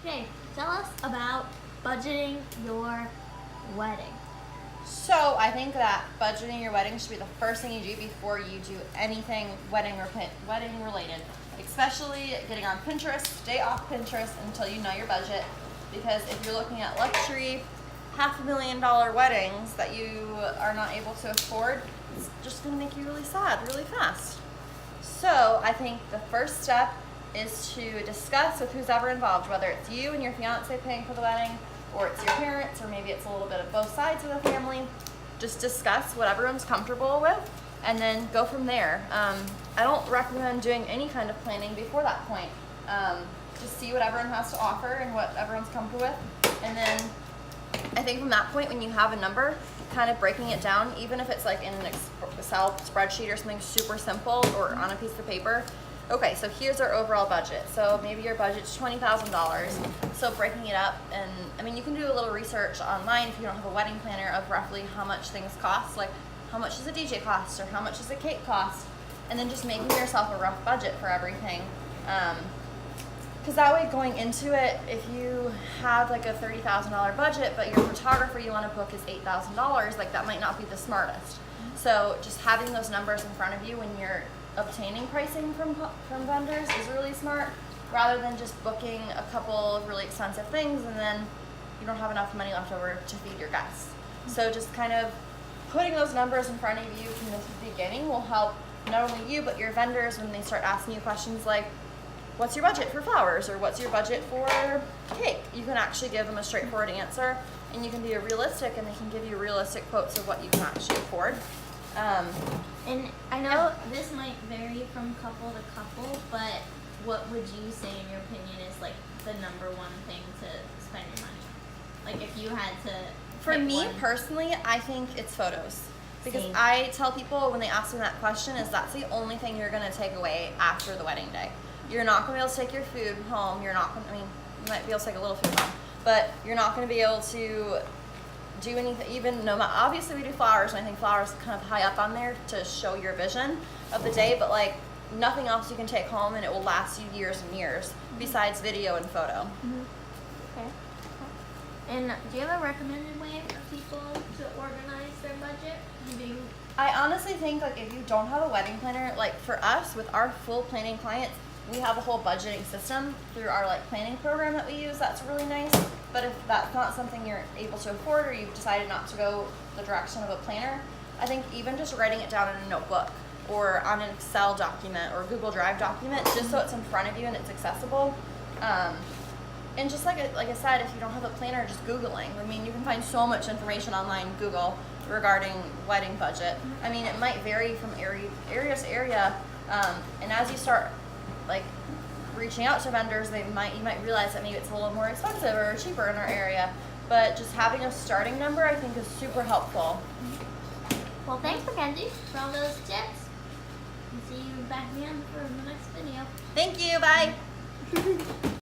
Okay, tell us about budgeting your wedding. So I think that budgeting your wedding should be the first thing you do before you do anything wedding related. Especially getting on Pinterest. Stay off Pinterest until you know your budget, because if you're looking at luxury $500,000 weddings that you are not able to afford, it's just going to make you really sad really fast. So I think the first step is to discuss with who's ever involved, whether it's you and your fiance paying for the wedding, or it's your parents, or maybe it's a little bit of both sides of the family. Just discuss what everyone's comfortable with and then go from there. I don't recommend doing any kind of planning before that point. Just see what everyone has to offer and what everyone's comfortable with. And then I think from that point, when you have a number, kind of breaking it down, even if it's like in an Excel spreadsheet or something super simple, or on a piece of paper. Okay, so here's our overall budget. So maybe your budget's $20,000. So breaking it up, and I mean, you can do a little research online if you don't have a wedding planner of roughly how much things cost, like how much does a DJ cost or how much does a cake cost, and then just making yourself a rough budget for everything. Because that way, going into it, if you have like a $30,000 budget, but your photographer you want to book is $8,000, like that might not be the smartest. So just having those numbers in front of you when you're obtaining pricing from vendors is really smart, rather than just booking a couple of really expensive things and then you don't have enough money left over to feed your guests. So just kind of putting those numbers in front of you from the beginning will help not only you but your vendors when they start asking you questions like, what's your budget for flowers, or what's your budget for cake? You can actually give them a straightforward answer, and you can be realistic, and they can give you realistic quotes of what you can actually afford. And I know this might vary from couple to couple, but what would you say in your opinion is like the number one thing to spend your money on? Like if you had to For pick me one. personally, I think it's photos. Because Same. I tell people when they ask me that question is that's the only thing you're going to take away after the wedding day. You're not going to be able to take your food home. You're not going to, I mean, you might be able to take a little food home, but you're not going to be able to do anything, even no matter, obviously we do flowers, and I think flowers are kind of high up on there to show your vision of the day, but like nothing else you can take home and it will last you years and years besides video and photo. Okay. And do you have a recommended way for people to organize their budget? I honestly think like if you don't have a wedding planner, like for us with our full planning clients, we have a whole budgeting system through our like planning program that we use. That's really nice. But if that's not something you're able to afford, or you've decided not to go the direction of a planner, I think even just writing it down in a notebook or on an Excel document or Google Drive document, just so it's in front of you and it's accessible. And just like I said, if you don't have a planner, just Googling. I mean, you can find so much information online, Google, regarding wedding budget. I mean, it might vary from area to area, and as you start like reaching out to vendors, you might realize that maybe it's a little more expensive or cheaper in our area. But just having a starting number, I think, is super helpful. Well, thanks, Mackenzie, for all those tips. And see you back again for the next video. Thank you. Bye.